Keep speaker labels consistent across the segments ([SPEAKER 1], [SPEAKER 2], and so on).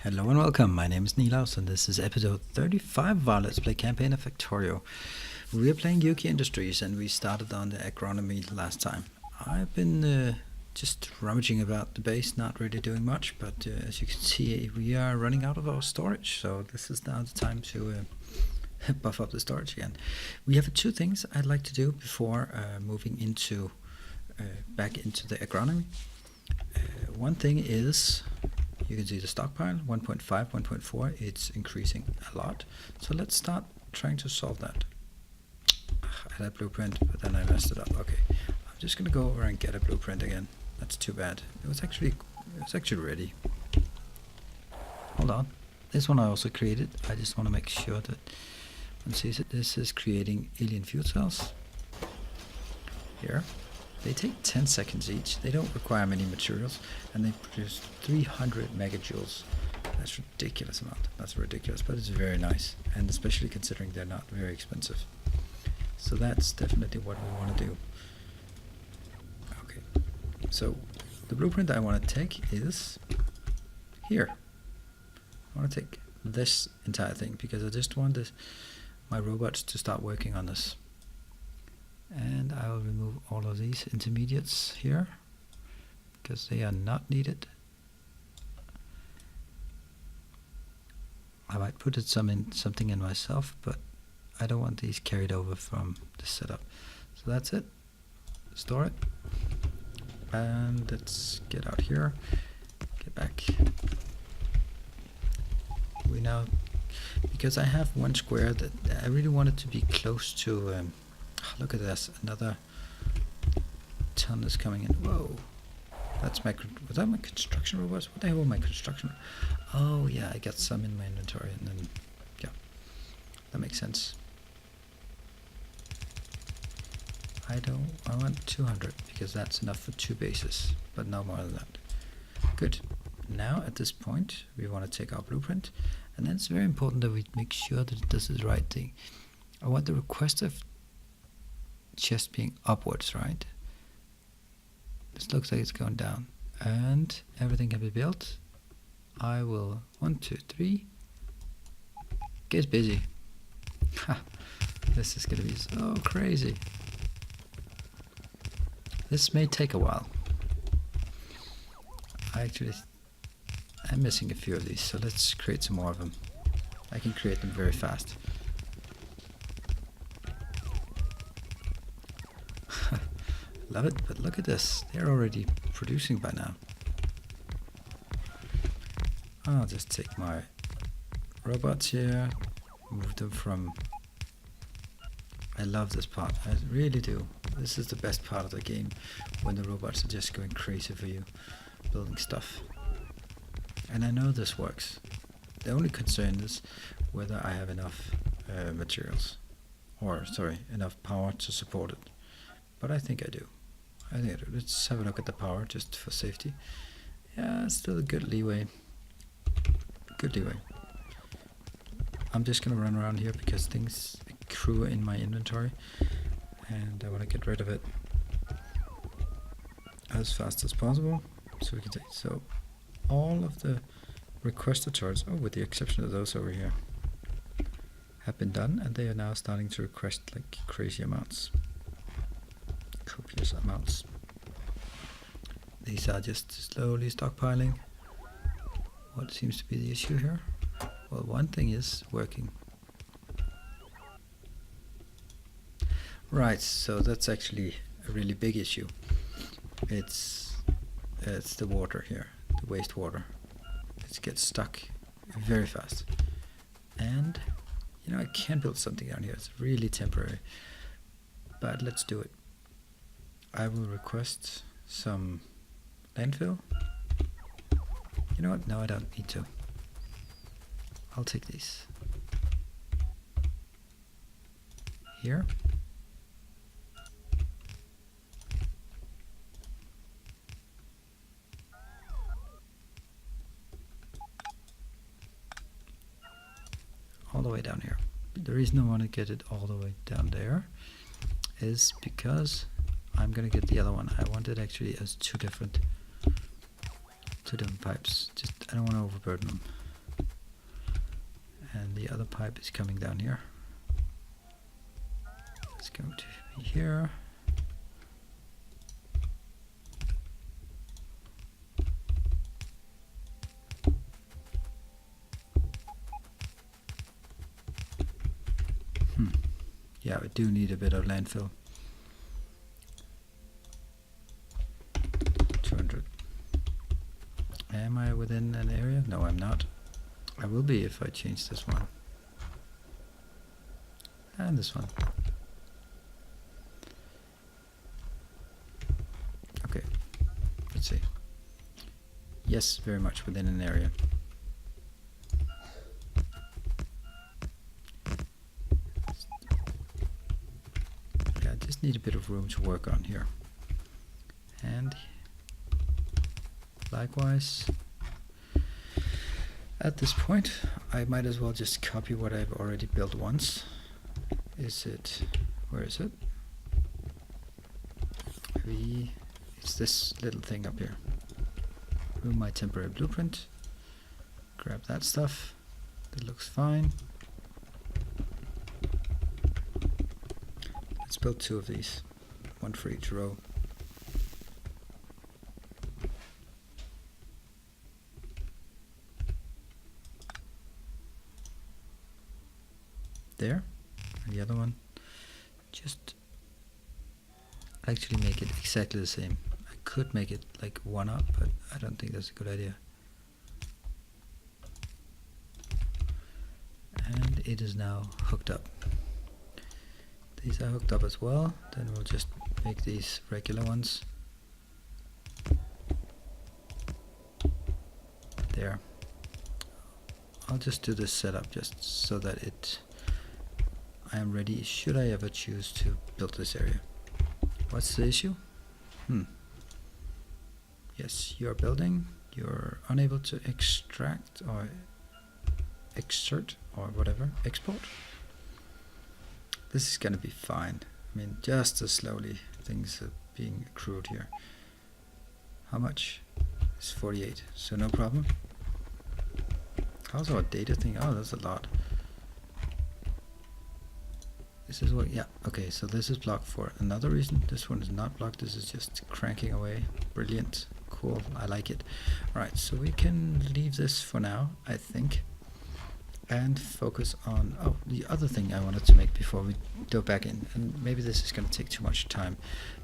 [SPEAKER 1] Hello and welcome, my name is Nilaus and this is episode 35 of our Let's Play campaign of Factorio. We are playing Yuoki Industries and we started on the agronomy last time. I've been just rummaging about the base, not really doing much, but as you can see we are running out of our storage, so this is now the time to buff up the storage again. We have two things I'd like to do before moving into back into the agronomy. One thing is, you can see the stockpile, 1.5, 1.4, it's increasing a lot. So let's start trying to solve that. I had a blueprint, but then I messed it up. Okay, I'm just gonna go over and get a blueprint again. That's too bad. It was actually ready. Hold on. This one I also created. I just want to make sure that one sees it. This is creating alien fuel cells. Here. They take 10 seconds each, they don't require many materials, and they produce 300 megajoules. That's a ridiculous amount. That's ridiculous, but it's very nice, and especially considering they're not very expensive. So that's definitely what we want to do. Okay, so the blueprint I want to take is here. I want to take this entire thing, because I just want my robots to start working on this. And I will remove all of these intermediates here because they are not needed. I might put something in myself, but I don't want these carried over from the setup. So that's it. Store it. And let's get out here. Get back. We now, because I have one square that I really want it to be close to. Look at this, another ton is coming in. Whoa, that's was that my construction robots? What the hell were my construction? Oh yeah, I got some in my inventory, and then yeah, that makes sense. I want 200 because that's enough for 2 bases, but no more than that. Good. Now at this point we want to take our blueprint, and then it's very important that we make sure that it does the right thing. I want the requester chest being upwards, right? This looks like it's going down, and everything can be built. I will 1, 2, 3. Get busy. This is gonna be so crazy. This may take a while. I'm missing a few of these, so let's create some more of them. I can create them very fast. Love it, but look at this. They're already producing by now. I'll just take my robots here, move them from... I love this part, I really do. This is the best part of the game, when the robots are just going crazy for you, building stuff. And I know this works. The only concern is whether I have enough materials, or sorry, enough power to support it. But I think I do. Let's have a look at the power just for safety. Yeah, still a good leeway. Good leeway. I'm just gonna run around here because things accrue in my inventory and I want to get rid of it as fast as possible. So we can take all of the requested charts, with the exception of those over here, have been done, and they are now starting to request like crazy amounts. Copious amounts. These are just slowly stockpiling. What seems to be the issue here? Well, one thing is working. Right, so that's actually a really big issue. It's the water here, the wastewater. It gets stuck very fast. And I can build something down here. It's really temporary. But let's do it. I will request some landfill. You know what? No, I don't need to. I'll take these. Here. All the way down here. The reason I want to get it all the way down there is because I'm gonna get the other one. I want it actually as two different pipes. I don't want to overburden them. and the other pipe is coming down here. It's going to be here. Yeah, we do need a bit of landfill. 200. Am I within an area? No, I'm not. I will be if I change this one. And this one. Okay, let's see. Yes, very much within an area. Yeah, I just need a bit of room to work on here. And likewise, at this point, I might as well just copy what I've already built once. Where is it? It's this little thing up here. Remove my temporary blueprint. Grab that stuff. That looks fine. Let's build 2 of these. 1 for each row. There. And the other one, just actually make it exactly the same. I could make it like 1 up, but I don't think that's a good idea. And it is now hooked up. These are hooked up as well. Then we'll just make these regular ones. There. I'll just do this setup just so that I am ready should I ever choose to build this area. What's the issue? Yes, you're building, you're unable to extract or exert or whatever, export. This is gonna be fine. I mean, just as slowly things are being accrued here. How much? It's 48, so no problem. How's our data thing? Oh, that's a lot. This is what, yeah, okay, so this is blocked for another reason. This one is not blocked, this is just cranking away. Brilliant, cool, I like it. Alright, so we can leave this for now, I think, and focus on, the other thing I wanted to make before we go back in, and maybe this is going to take too much time,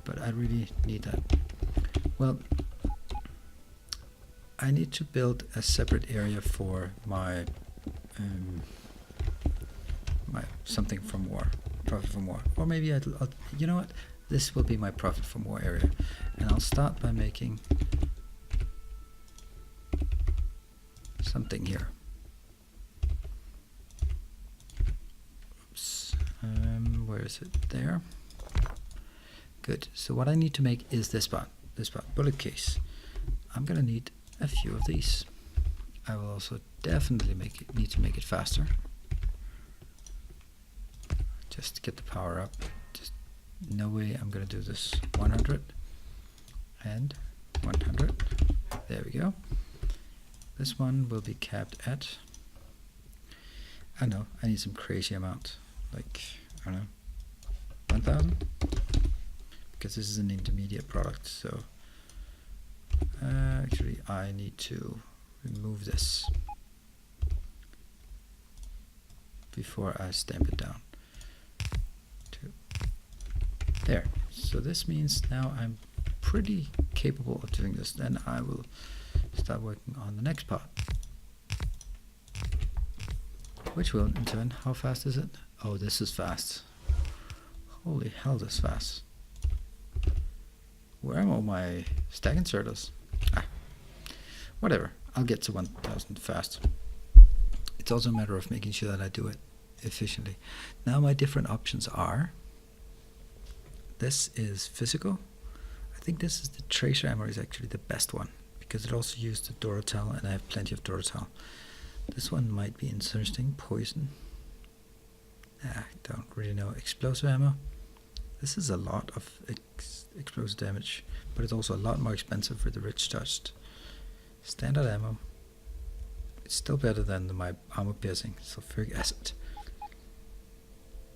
[SPEAKER 1] but I really need that. Well, I need to build a separate area for my something from war. Profit from war, or maybe I'll, you know what, this will be my profit from war area, and I'll start by making something here. Oops, where is it? There. Good. So what I need to make is this part, bullet case. I'm gonna need a few of these. I will also definitely need to make it faster. Just to get the power up. Just no way I'm gonna do this. 100 and 100. There we go. This one will be capped at, I know, I need some crazy amount, like, I don't know, 1000, because this is an intermediate product. So actually I need to remove this before I stamp it down. There. So this means now I'm pretty capable of doing this. Then I will start working on the next part, which will in turn, how fast is it? Oh, this is fast. Holy hell, this is fast. Where are all my stack inserters? Whatever, I'll get to 1000 fast. It's also a matter of making sure that I do it efficiently. Now my different options are, this is physical. I think this is the tracer ammo is actually the best one, because it also used the Dorotal, and I have plenty of Dorotal. This one might be interesting. Poison. I don't really know. Explosive ammo. This is a lot of explosive damage, but it's also a lot more expensive for the rich dust. Standard ammo It's still better than my armor piercing sulfuric acid.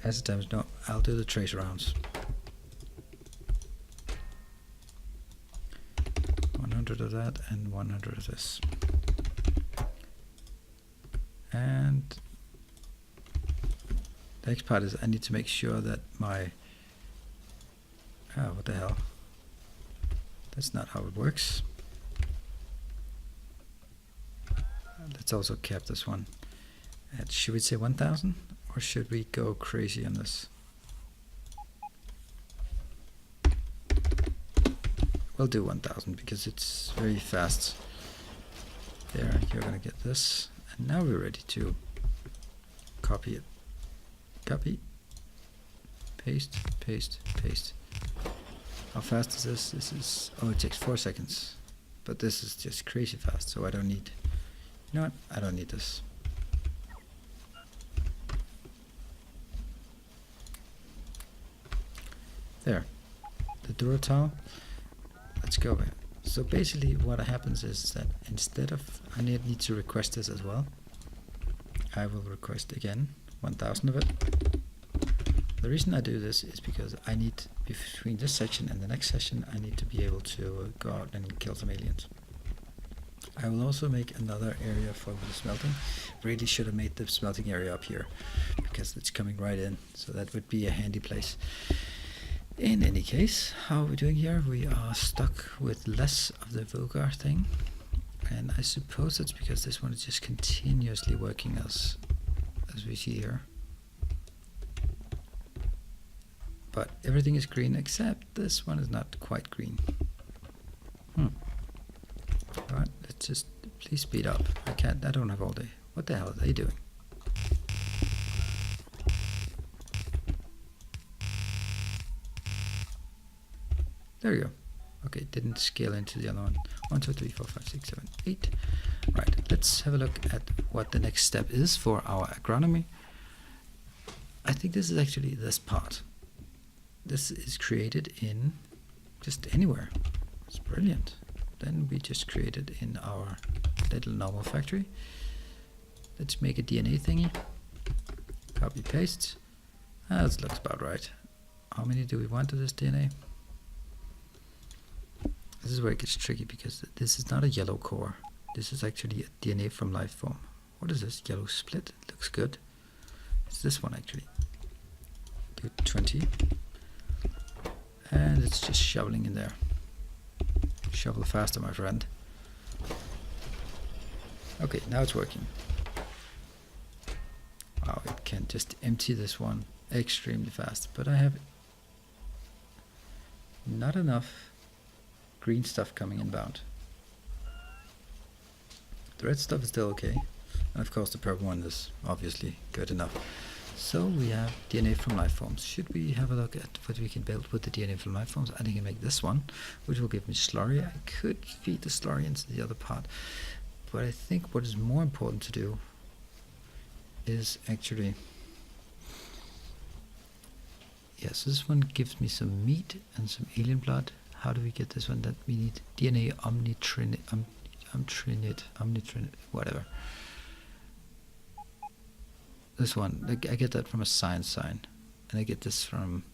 [SPEAKER 1] Acid damage, no, I'll do the tracer rounds. 100 of that and 100 of this. And the next part is I need to make sure that my... what the hell? That's not how it works. Let's also cap this one. And should we say 1000? Or should we go crazy on this? We'll do 1000 because it's very fast. There, you're gonna get this. And now we're ready to copy it. Copy. Paste, paste, paste. How fast is this? This is... oh, it takes 4 seconds. But this is just crazy fast, so I don't need... you know what? I don't need this. There. The Duratile. Let's go there. So basically what happens is that instead of... I need to request this as well. I will request again 1000 of it. The reason I do this is because I need, between this section and the next section, I need to be able to go out and kill some aliens. I will also make another area for the smelting. Really should have made the smelting area up here, because it's coming right in, so that would be a handy place. In any case, how are we doing here? We are stuck with less of the Vulgar thing, and I suppose it's because this one is just continuously working as we see here. But everything is green except this one is not quite green. Alright, let's just please speed up. I don't have all day. What the hell are they doing? There you go. Okay, didn't scale into the other one. 1, 2, 3, 4, 5, 6, 7, 8. Right, let's have a look at what the next step is for our agronomy. I think this is actually this part. This is created in just anywhere. It's brilliant. Then we just create it in our little normal factory. Let's make a DNA thingy. Copy paste. That looks about right. How many do we want of this DNA? This is where it gets tricky because this is not a yellow core. This is actually a DNA from life form. What is this? Yellow split? It looks good. It's this one actually. Do 20. And it's just shoveling in there. Shovel faster, my friend. Okay, now it's working. Wow, it can just empty this one extremely fast. But I have not enough green stuff coming inbound. The red stuff is still okay. And of course the purple one is obviously good enough. So we have DNA from life forms. Should we have a look at what we can build with the DNA from life forms? I think I can make this one, which will give me slurry. I could feed the slurry into the other part. But I think what is more important to do is actually... yes, this one gives me some meat and some alien blood. How do we get this one? That we need DNA omnitrinate, whatever. This one, I get that from a science sign, and I get this from,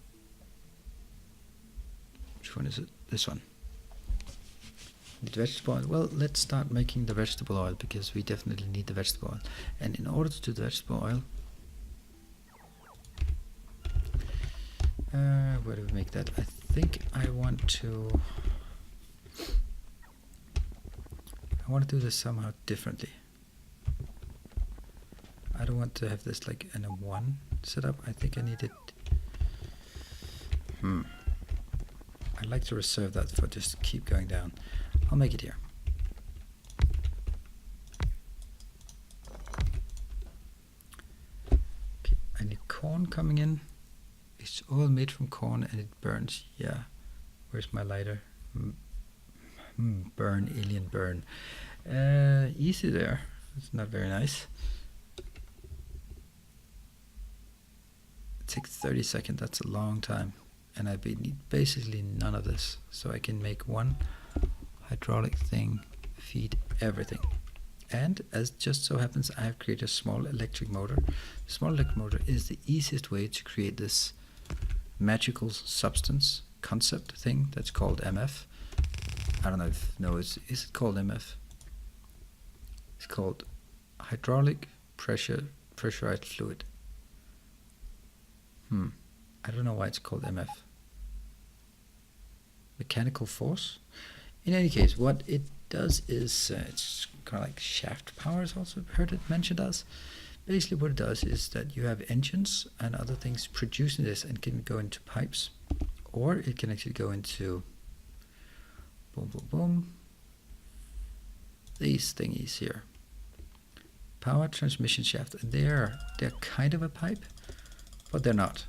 [SPEAKER 1] which one is it? This one. Need vegetable oil. Well, let's start making the vegetable oil because we definitely need the vegetable oil. And in order to do the vegetable oil, where do we make that? I think I want to do this somehow differently. I don't want to have this like in a 1 setup. I think I need it. I'd like to reserve that for just keep going down. I'll make it here. Okay, I need corn coming in. It's all made from corn and it burns. Yeah. Where's my lighter? Burn, alien burn. Easy there. It's not very nice. It takes 30 seconds. That's a long time. And I need basically none of this. So I can make one hydraulic thing feed everything. And as just so happens, I have created a small electric motor. The small electric motor is the easiest way to create this magical substance concept thing that's called MF. I don't know if is it called MF? It's called hydraulic pressurized fluid. I don't know why it's called MF. Mechanical force. In any case, what it does is it's kind of like shaft power. Is also heard it mentioned as. Basically, what it does is that you have engines and other things producing this and can go into pipes, or it can actually go into these thingies here. Power transmission shaft. They're kind of a pipe, but they're not.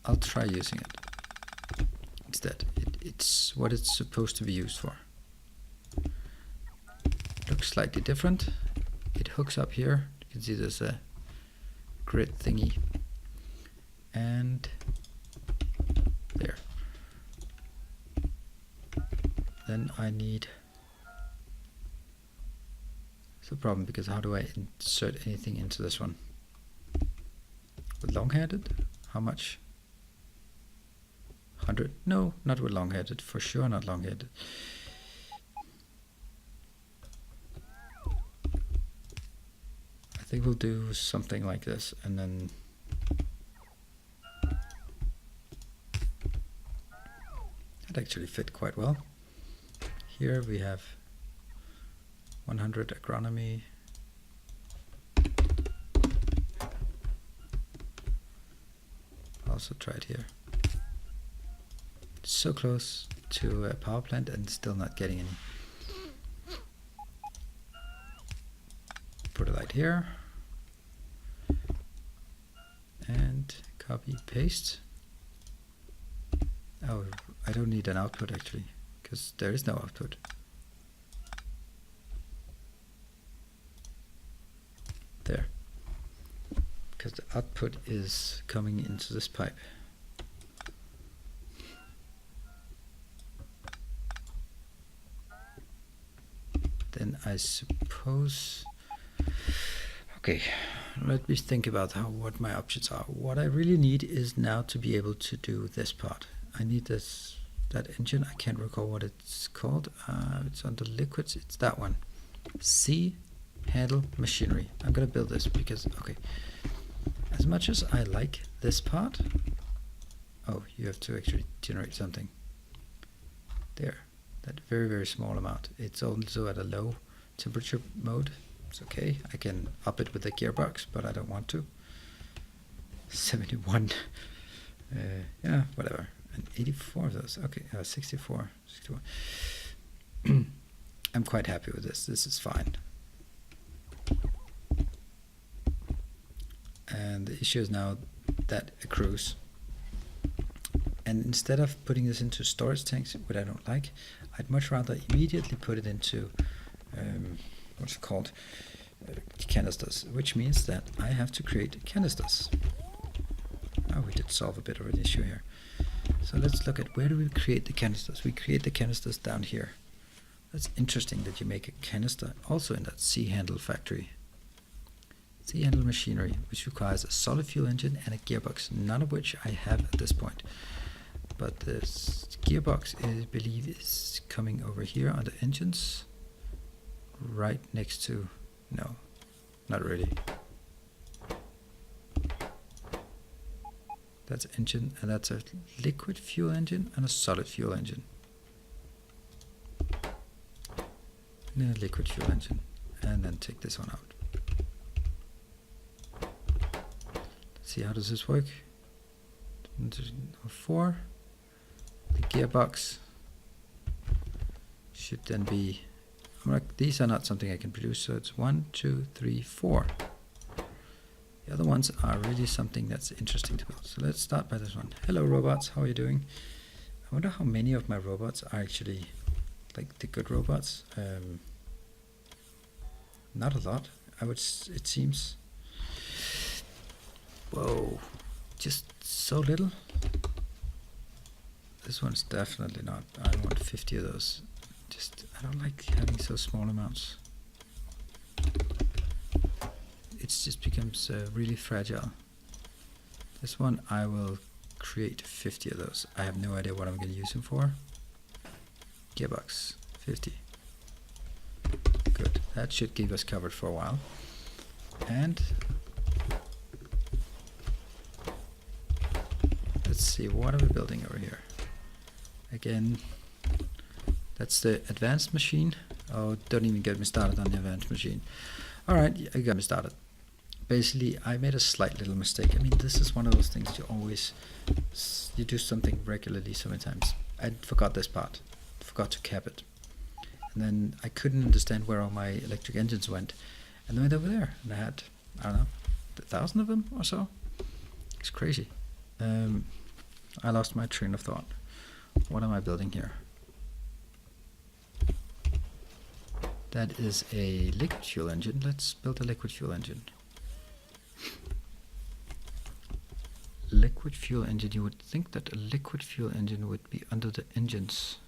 [SPEAKER 1] I'll try using it instead. It's what it's supposed to be used for. Looks slightly different. It hooks up here. You can see there's a grid thingy, and there. Then I need. It's a problem because how do I insert anything into this one? With long-headed? How much? 100? No, not with long-headed. For sure not long-headed. I think we'll do something like this, and then that actually fit quite well. Here we have 100 agronomy. Also try it here. So close to a power plant and still not getting any. Put a light here and copy paste. Oh, I don't need an output actually, because there is no output. There, because the output is coming into this pipe. Then I suppose, okay, let me think about what my options are. What I really need is now to be able to do this part. I need that engine. I can't recall what it's called. It's under liquids. It's that one. C handle machinery. I'm gonna build this because, okay, as much as I like this part, oh, you have to actually generate something there. That very, very small amount. It's also at a low temperature mode. It's okay. I can up it with the gearbox, but I don't want to. 71. Yeah, whatever. And 84 of those. Okay, 64. I'm quite happy with this. This is fine. And the issue is now that accrues. And instead of putting this into storage tanks, which I don't like, I'd much rather immediately put it into what's it called, canisters, which means that I have to create canisters. Oh, we did solve a bit of an issue here. So let's look at where do we create the canisters. We create the canisters down here. That's interesting that you make a canister also in that C-handle factory. C-handle machinery, which requires a solid fuel engine and a gearbox, none of which I have at this point. But the gearbox, I believe, is coming over here under engines, right next to, no, not really. That's engine, and that's a liquid fuel engine and a solid fuel engine. And then a liquid fuel engine, and then take this one out. Let's see, how does this work? 4. The gearbox should then be, these are not something I can produce, so it's 1, 2, 3, 4. The other ones are really something that's interesting to build. So let's start by this one. Hello robots, how are you doing? I wonder how many of my robots are actually like the good robots. Not a lot, it seems. Whoa, just so little. This one's definitely not. I want 50 of those. I don't like having so small amounts. just becomes really fragile. This one I will create 50 of those. I have no idea what I'm going to use them for. Gearbox 50. Good. That should keep us covered for a while. And let's see, what are we building over here? Again, that's the advanced machine. Oh, don't even get me started on the advanced machine. Alright, you got me started. Basically, I made a slight little mistake. I mean, this is one of those things you do something regularly so many times. I forgot this part. Forgot to cap it. And then I couldn't understand where all my electric engines went. And they went over there. And I had, I don't know, 1,000 of them or so. It's crazy. I lost my train of thought. What am I building here? That is a liquid fuel engine. Let's build a liquid fuel engine. Liquid fuel engine. You would think that a liquid fuel engine would be under the engines.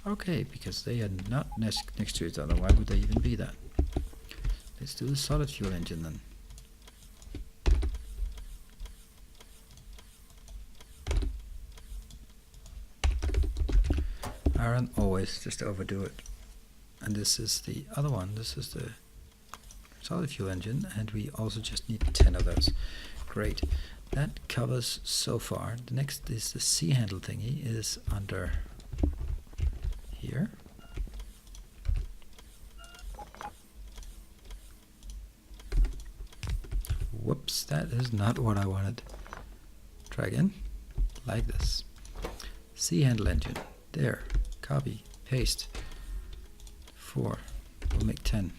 [SPEAKER 1] Okay, because they are not next to each other. Why would they even be that? Let's do the solid fuel engine then. Iron always just overdo it. And this is the other one. This is the solid fuel engine, and we also just need 10 of those. Great. That covers so far. The next is the C handle thingy, is under here. Whoops, that is not what I wanted. Try again. Like this. C handle engine. There. Copy. Paste. 4. We'll make 10.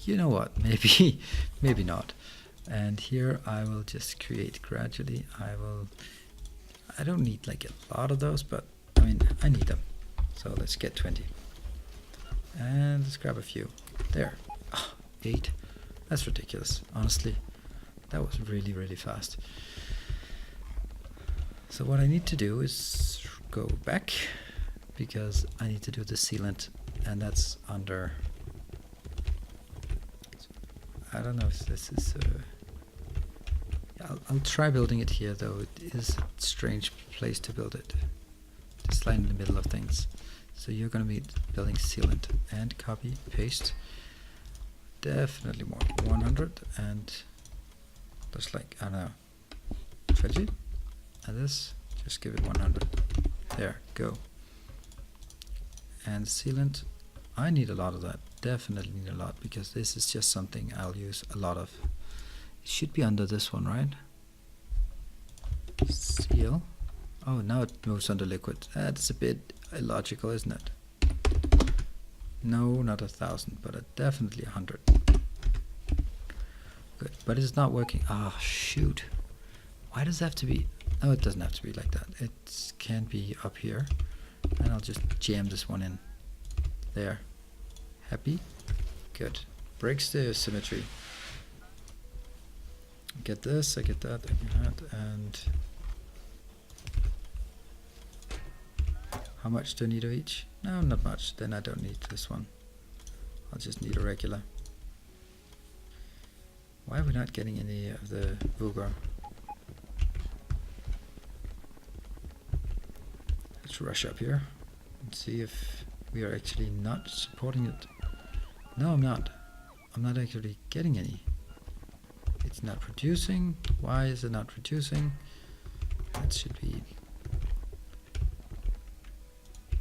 [SPEAKER 1] You know what? Maybe, maybe not. And here I will just create gradually. I don't need like a lot of those, but I mean, I need them. So let's get 20. And let's grab a few. There. Oh, 8. That's ridiculous. Honestly, that was really, really fast. So what I need to do is go back, because I need to do the sealant, and that's under, I don't know if this is I'll try building it here, though it is a strange place to build it, just like in the middle of things. So you're going to be building sealant, and copy, paste, definitely more, 100, and just like, I don't know, 20, and this, just give it 100. There, go. And sealant, I need a lot of that, definitely need a lot, because this is just something I'll use a lot of. It should be under this one, right? Seal. Oh, now it moves under liquid. That's a bit illogical, isn't it? No, not 1,000, but definitely 100. Good, but it's not working. Ah, shoot. Why does it have to be? No, it doesn't have to be like that. It can be up here. And I'll just jam this one in. There. Happy? Good. Breaks the symmetry. Get this, I get that, I get that, and how much do I need of each? No, not much. Then I don't need this one. I'll just need a regular. Why are we not getting any of the EvoGUI? Let's rush up here and see if we are actually not supporting it. No, I'm not. I'm not actually getting any. It's not producing. Why is it not producing? That should be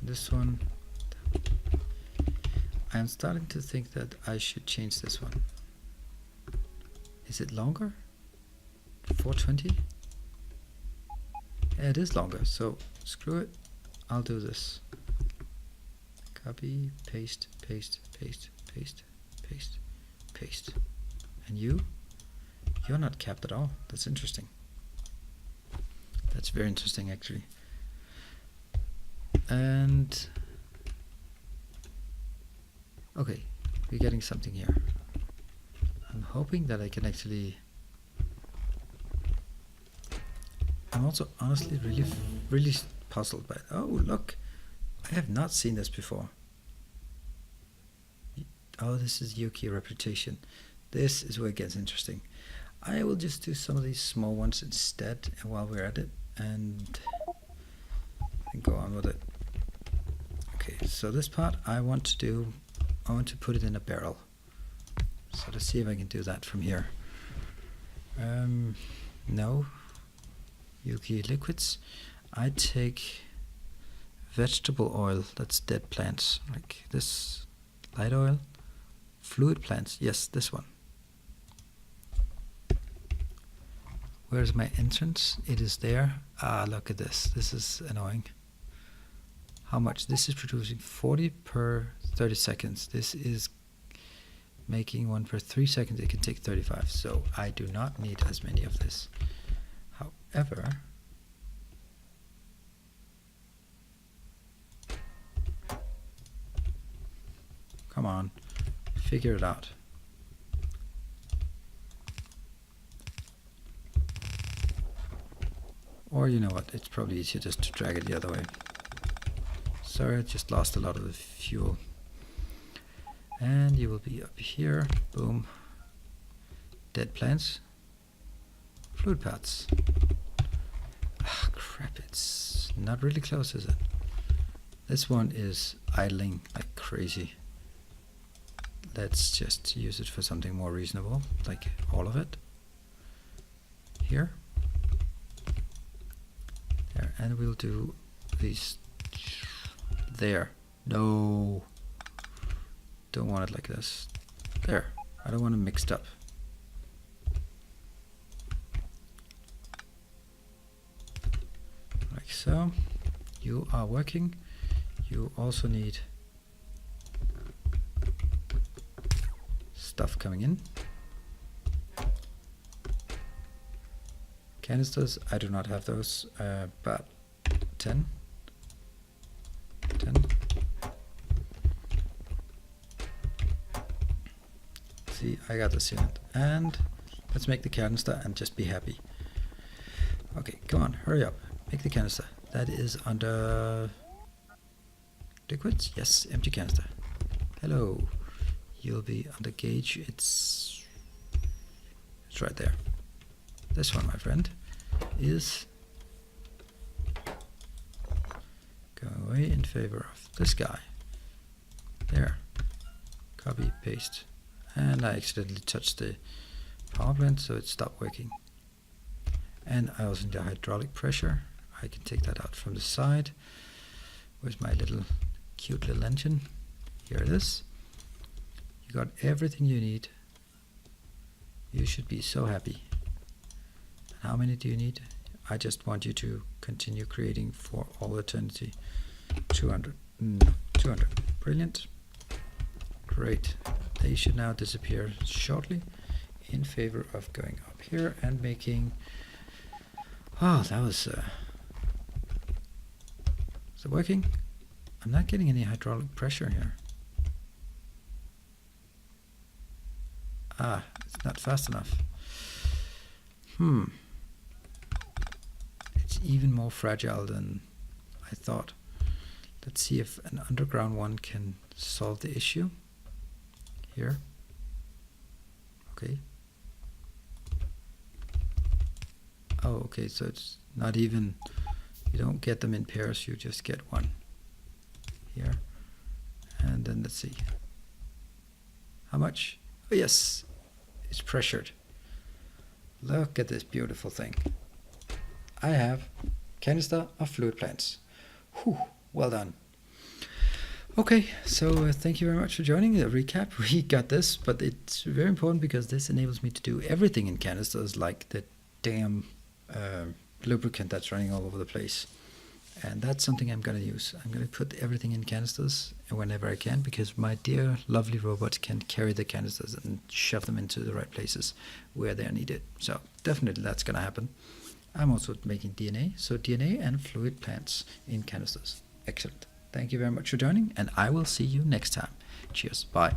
[SPEAKER 1] this one. I'm starting to think that I should change this one. Is it longer? 420? Yeah, it is longer, so screw it. I'll do this. Copy, paste, paste, paste, paste, paste, paste. And you're not capped at all. That's interesting. That's very interesting, actually. And okay, we're getting something here. I'm hoping that I can actually. I'm also honestly really puzzled by it. Oh, look, I have not seen this before. Oh, this is Yuki reputation. This is where it gets interesting. I will just do some of these small ones instead while we're at it, and go on with it. Okay, so this part I want to put it in a barrel. So let's see if I can do that from here. No. Yuki liquids. I take vegetable oil, that's dead plants, like this. Light oil. Fluid plants, yes, this one. Where's my entrance? It is there. Ah, look at this. This is annoying. How much? This is producing 40 per 30 seconds. This is making one per 3 seconds. It can take 35. So I do not need as many of this. However, come on, figure it out. Or you know what, it's probably easier just to drag it the other way. Sorry, I just lost a lot of the fuel. And you will be up here, boom. Dead plants. Fluid pads. Ah, crap, it's not really close, is it? This one is idling like crazy. Let's just use it for something more reasonable, like all of it. Here. There, and we'll do these there. No. Don't want it like this. There. I don't want it mixed up. Like so. You are working. You also need stuff coming in. Canisters, I do not have those, but 10. See, I got this unit. And let's make the canister and just be happy. Okay, come on, hurry up. Make the canister. That is under liquids? Yes, empty canister. Hello. You'll be under gauge. It's right there. This one, my friend, is going away in favor of this guy. There. Copy, paste. And I accidentally touched the power plant, so it stopped working. And I also need a hydraulic pressure. I can take that out from the side. Where's my little cute little engine? Here it is. You got everything you need. You should be so happy. And how many do you need? I just want you to continue creating for all eternity. 200. 200. Brilliant. Great. They should now disappear shortly in favor of going up here and making... Oh, that was... Is it working? I'm not getting any hydraulic pressure here. Ah, it's not fast enough. It's even more fragile than I thought. Let's see if an underground one can solve the issue. Here. Okay. Oh, okay, so it's not even, you don't get them in pairs, you just get one. Here. And then let's see. How much? Oh, yes, it's pressured. Look at this beautiful thing. I have canister of fluid plants. Whew, well done. Okay, so thank you very much for joining the recap. We got this, but it's very important because this enables me to do everything in canisters, like the damn lubricant that's running all over the place. And that's something I'm going to use. I'm going to put everything in canisters whenever I can, because my dear lovely robot can carry the canisters and shove them into the right places where they're needed. So definitely that's going to happen. I'm also making DNA, so DNA and fluid plants in canisters. Excellent. Thank you very much for joining, and I will see you next time. Cheers. Bye.